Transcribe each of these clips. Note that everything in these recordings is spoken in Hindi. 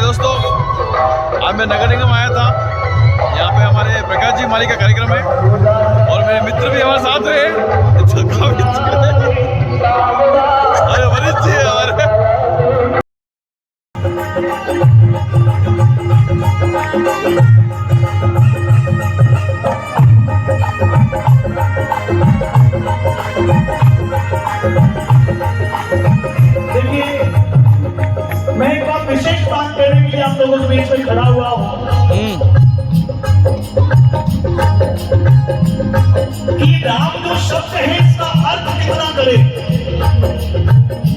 दोस्तों, आज मैं नगर निगम आया था। यहाँ पे हमारे प्रकाश जी माली का कार्यक्रम है और मेरे मित्र भी हमारे साथ रहे। अरे वरिष्ठ जी हमारे। मैं एक बात विशेष बात करने के लिए आप लोगों के बीच में खड़ा हुआ हूँ कि राम जो शब्द है इसका अर्थ कितना करे।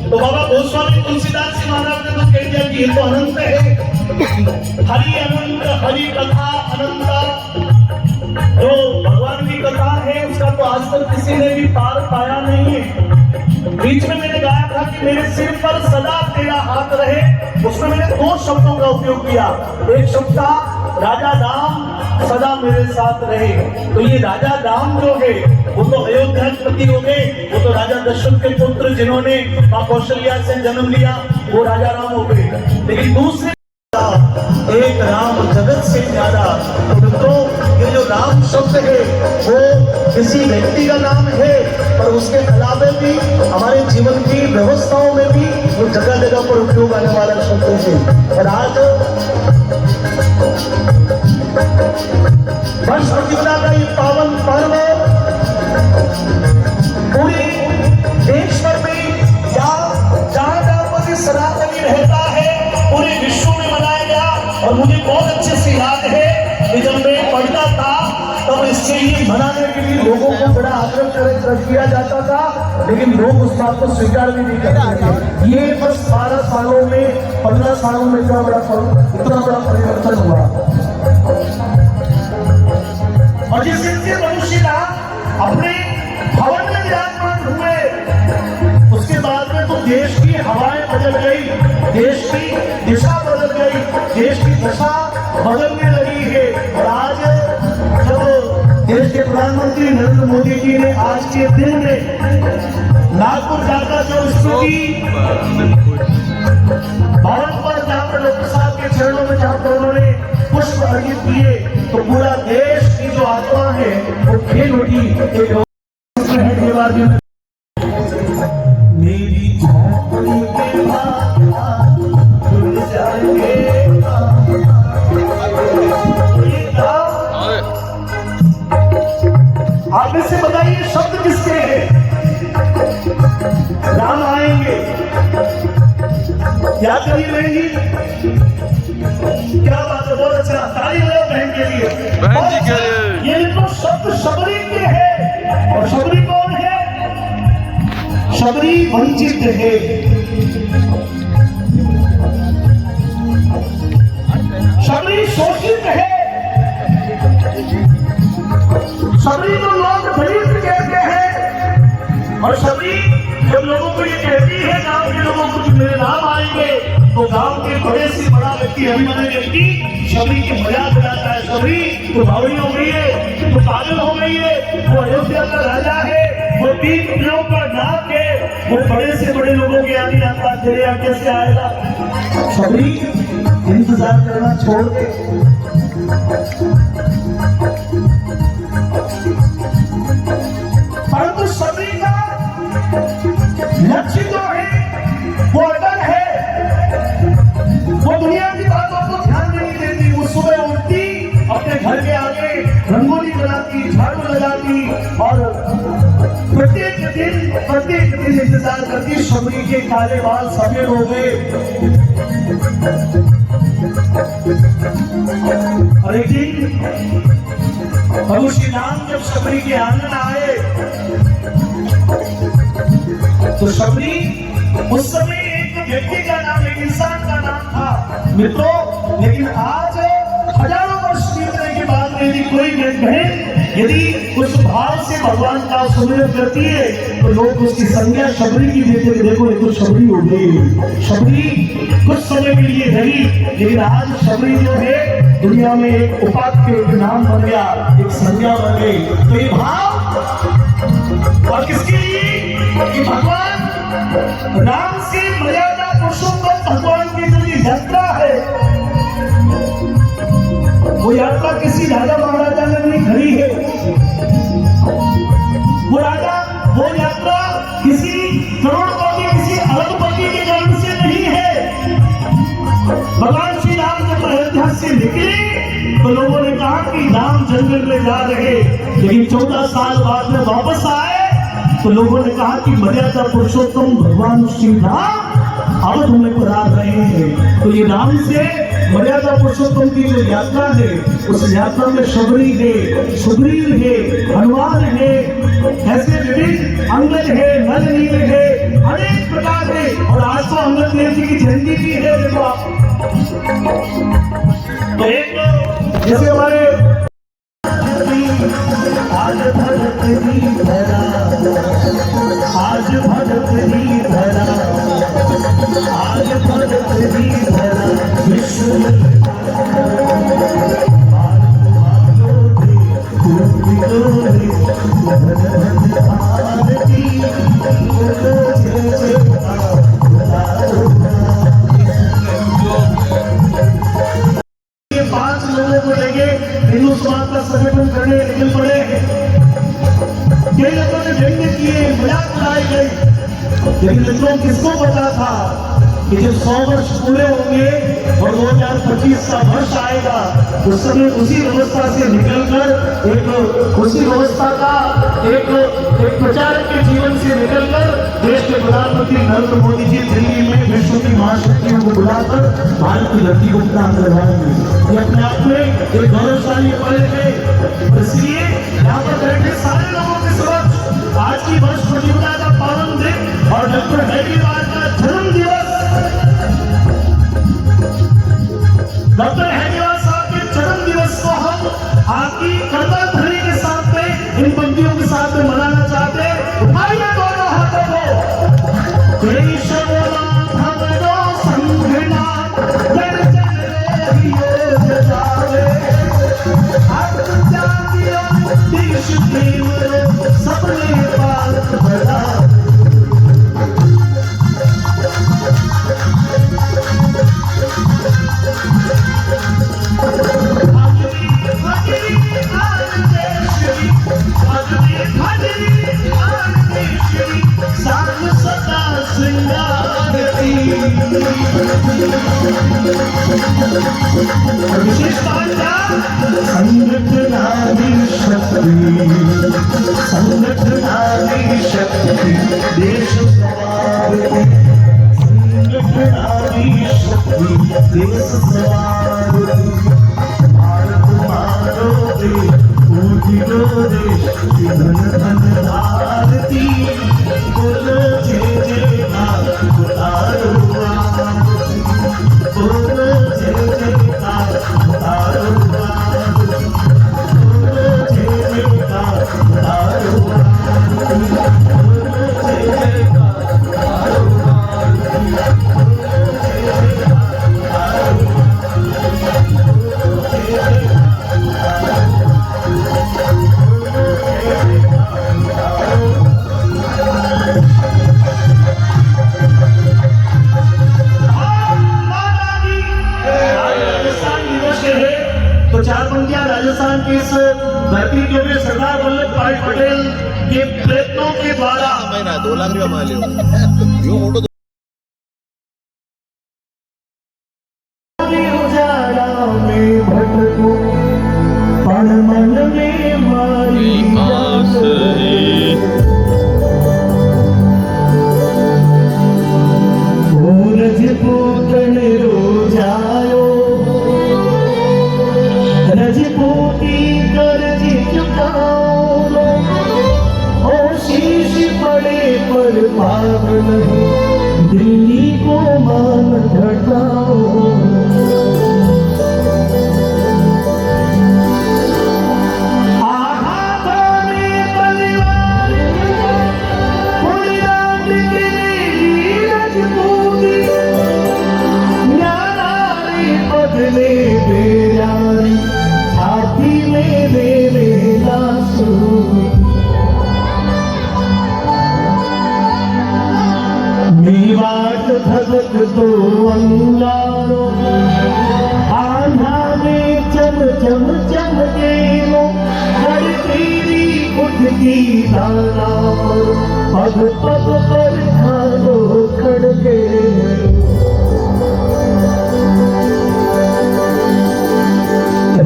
तो बाबा गोस्वामी तुलसीदास जी महाराज ने तो कह दिया कि ये तो अनंत है। हरि अनंत, हरि कथा अनंता। जो भगवान की कथा है उसका तो आज तक किसी ने भी पार पाया नहीं है। बीच में मैंने गाया था कि मेरे सिर पर सदा तेरा हाथ रहे। उसमें मैंने दो शब्दों का उपयोग किया। एक शब्द था राजा राम सदा मेरे साथ रहे। तो ये राजा राम जो है वो तो अयोध्यापति हो गए, वो तो राजा दशरथ के पुत्र जिन्होंने मां कौशल्या से जन्म लिया वो राजा राम हो गए। लेकिन दूसरे एक राम जगत से ज्यादा। तो ये जो राम शब्द है वो किसी व्यक्ति का नाम है और उसके अलावे भी हमारे जीवन की व्यवस्थाओं में भी वो जगह जगह पर उपयोग आने वाला शब्द है। और आज वर्ष प्रतिपदा का ये पावन पर्व पूरे देश भर में या जहां जहां पर सनातनी रहता है पूरे विश्व में मनाया गया। और मुझे बहुत अच्छे से याद है कि जब मैं पढ़ता था तब इसके लिए मनाने के लिए लोगों को बड़ा आग्रह किया जाता था, लेकिन लोग उस बात को स्वीकार भी नहीं करते थे। ये बस 12 सालों में 15 सालों में इतना बड़ा परिवर्तन हुआ। और जिस दिन से मनुष्य का अपने भवन में विराजमान हुए उसके बाद में तो देश की हवाएं बदल गई, देश की दिशा बदल गई, देश की दशा बदलने लगी है। और आज जब देश के प्रधानमंत्री नरेंद्र मोदी जी ने आज के दिन में नागपुर जाकर जो स्तुति भवन पर जहाँ पर लोक साहब के चरणों में जहाँ पर उन्होंने पुष्प अर्पित किए तो पूरा देश की जो आत्मा है वो खेल उठी। मेरी झोंपड़ी के आप इससे बताइए शब्द किसके हैं? राम आएंगे, क्या करिए रहेंगी? क्या बात है, बहुत अच्छा, ताली बजाओ बहन के लिए, बहन जी के लिए। ये तो शब्द शबरी के हैं। और शबरी कौन है? शबरी वंचित है। शबरी शोषित है। शबरी को लोग दलित कहते हैं। और शबरी जब लोगों को ये कहती है गांव के लोगों को मेरे नाम आएंगे तो गांव के बड़े से बड़ा व्यक्ति अभिमानी व्यक्ति शबरी की मजाक उड़ाता है। शबरी तो बावड़ी हो गई है, तो पागल हो गई है, वो अयोध्या का राजा है, वो 3 किलो का नाक है, वो बड़े से बड़े लोगों के आगे आता तेरे यहाँ कैसे आएगा? शबरी इंतजार करना छोड़ दे। परंतु शबरी का लक्ष्य जो है वो अटल है। वो दुनिया की बातों को ध्यान नहीं देती। वो सुबह उठती, अपने घर के आगे रंगोली बनाती, झाड़ू लगाती और प्रत्येक दिन इंतजार करती शबरी के काले बाल सफेद हो गए। और एक दिन प्रभु श्री राम जब शबरी के आंगन आए तो शबरी उस समय एक व्यक्ति का नाम, एक इंसान का नाम था मित्रों। लेकिन आज हजारों वर्ष बीतने के बाद यदि कोई बहन यदि उस भाव से भगवान का सुमिरन करती है तो लोग उसकी संज्ञा शबरी की देते हैं। देखो ये तो शबरी हो गई। शबरी कुछ समय के लिए रही, लेकिन आज शबरी जो है दुनिया में एक उपाधि, एक नाम बन गया, एक संज्ञा बन गई। तो ये भाव और किसके लिए? कि भगवान राम से मर्यादा पुरुषोत्तम भगवान की जो यात्रा है वो यात्रा किसी राजा महाराजा ने नहीं करी है। वो यात्रा किसी करोड़पति किसी अरबपति के जन्म से नहीं है। भगवान श्री राम जब अयोध्या से निकले तो लोगों ने कहा कि राम जंगल में जा रहे, लेकिन 14 साल बाद में वापस आए तो लोगों ने कहा कि मर्यादा पुरुषोत्तम भगवान श्री राम अब तुम्हें बुला रहे हैं। तो ये राम से मर्यादा पुरुषोत्तम की जो यात्रा है, उस यात्रा में शबरी है, सुग्रीव है, हनुमान है, ऐसे विभिन्न अंगद है, नल नील है, अनेक प्रकार के। और आज तो अंगद देव जी की जयंती भी है। तो एक जैसे हमारे आज भरत ही धरा, आज भरत ही धरा, आज भरत ही धरा, विश्व ये 5 लोगों को लेके हिंदू समाज का संगठन करने निकल पड़े। कई लोगों ने व्यंग्य किए, मजाक उड़ाई गई, लेकिन मित्रों किसको पता था कि जब 100 वर्ष पूरे होंगे और 2025 का वर्ष आएगा, उस समय उसी व्यवस्था से निकलकर उसी व्यवस्था का एक प्रचारक के जीवन से निकलकर देश के प्रधानमंत्री नरेंद्र मोदी जी दिल्ली में विश्व की महाशक्तियों को बुलाकर भारत की धरती को प्रदान करवाएंगे। ये अपने आप में एक गौरवशाली पल है। इसलिए यहाँ पर बैठे सारे लोगों के समक्ष आज की वर्ष प्रतियोगिता का पावन दिन और डॉक्टर हेडगेवार का जन्म दिवस, डॉक्टर हेडगेवार साहब के जन्म दिवस को हम आपकी करतल ध्वनि के साथ में इन पंक्तियों के साथ में मनाना चाहते हैं। उठाइए दोनों हाथों को। केशवला भगवो संघना जन जन रे जावे, आप जातियों देश प्रेम सबने पार बड़ा। संगठनारी शक्ति, संगठनारी शक्ति देश सवारती, संगठनारी शक्ति देश सवारती। भारत मारो दे पूजियो देश की धन धन भारती, बोलो जय जय नाथ उतारो आरती, बोलो जय जय नाथ उतारो आरती, बोलो जय जय नाथ उतारो आरती, बोलो जय जय नाथ उतारो आरती, बोलो जय जय नाथ उतारो तो 4 पंक्तियां राजस्थान की इस धरती के लिए सरदार वल्लभ भाई पटेल के प्रयत्नों के द्वारा 2 लाख रुपया मान लियो यो मोटो उजाला में भटकूं, पण मन में मारी आसरी, रजपूतन रोजायो, रजपूती कर्ज चुकाओ, ओ शीश पड़े पर भाव नहीं, दिल्ली को मान घटाओ। भगत तो अंगारो आंधा में चल चम चमके लो हर तेरी उठती धारा पग पग पर खानो खड़के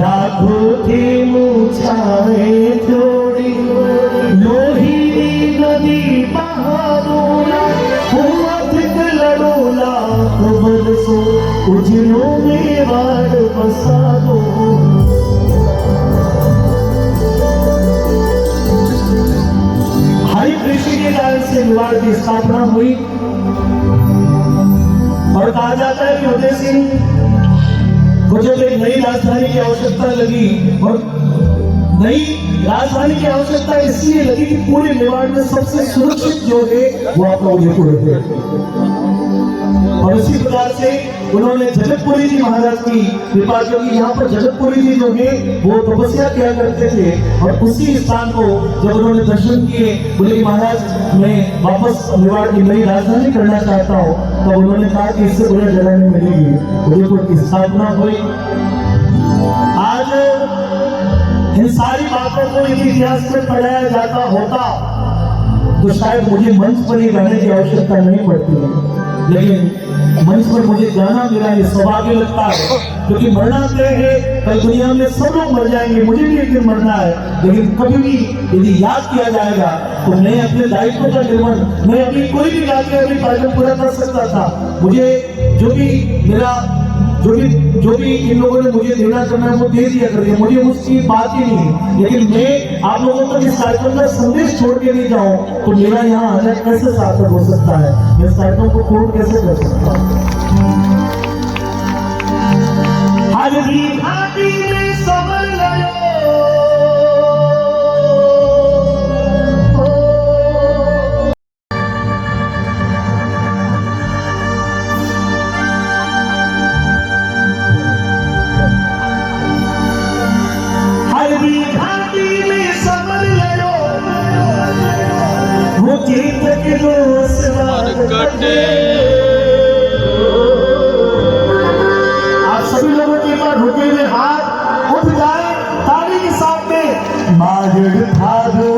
राखो के मुछाए जोड़ी लोही नदी बहारोला अधिक लड़ोला बरसो उजलों में वाड़ बसा दो हरि कृष्ण के काल से मेवाड़ की स्थापना हुई और कहा जाता है कि उदय सिंह को जब एक नई राजधानी की आवश्यकता लगी और नई राजधानी की आवश्यकता इसलिए लगी कि पूरे मेवाड़ में सबसे सुरक्षित जो है वो आपका उदयपुर है और इसी प्रकार से उन्होंने जगतपुरी जी महाराज की कृपा क्योंकि यहाँ पर जगतपुरी जी जो है वो तपस्या किया करते थे और उसी स्थान को जब उन्होंने दर्शन किए बोले कि महाराज मैं वापस मेवाड़ की नई राजधानी करना चाहता हूँ तब उन्होंने कहा कि इससे बड़ी जगह नहीं मिलेगी उदयपुर की स्थापना हुई। आज इन सारी बातों को यदि इतिहास में पढ़ाया जाता होता तो शायद मुझे मंच पर ही रहने की आवश्यकता नहीं पड़ती है लेकिन मंच पर मुझे गाना मिला ये सौभाग्य लगता है क्योंकि मरना तय है कल दुनिया में सब लोग मर जाएंगे मुझे भी एक दिन मरना है लेकिन कभी भी यदि याद किया जाएगा तो मैं अपने दायित्व का निर्वहन मैं अभी कोई भी गा के अभी कार्यक्रम पूरा कर सकता था मुझे जो भी मेरा जो भी इन लोगों ने मुझे देना करना है वो दे दिया कर दिया मुझे उसकी बात ही नहीं लेकिन मैं आप लोगों तक इस कार्यक्रम का संदेश छोड़ के नहीं जाऊं तो मेरा यहाँ आना कैसे सार्थक हो सकता है मैं इस कार्यक्रम को पूर्ण कैसे कर सकता हूँ। आज भी घाटी में समर आप सभी लोगों के पास रुके हुए हाथ उठ जाए ताली के साथ में माजड़ भागो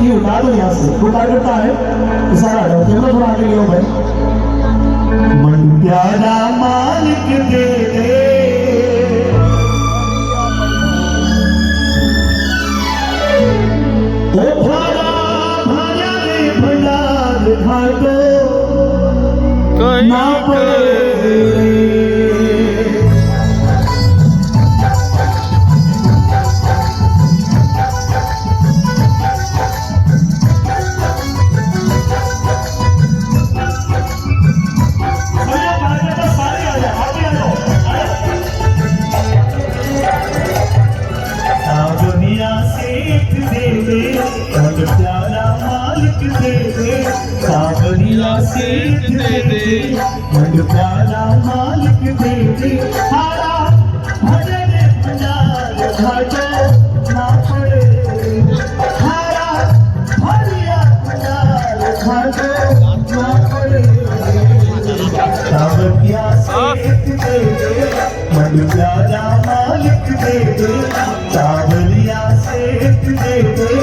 ये उतार दो यहाँ से उतार करता है इशारा है कैमरा थोड़ा आगे लियो भाई मन प्यारा मालिक दे दे ओ भरा भरा रे भंडार घाटो ना पड़े सारे मन प्यारा मालिक दे दे सावरिया सेठ दे दे मन प्यारा मालिक दे दे हारा भजन भंडार घाटो ना पड़े हारा भरिया भंडार घाटो ना पड़े सावरिया सेठ दे दे मन प्यारा मालिक दे दे सावरिया सेठ दे दे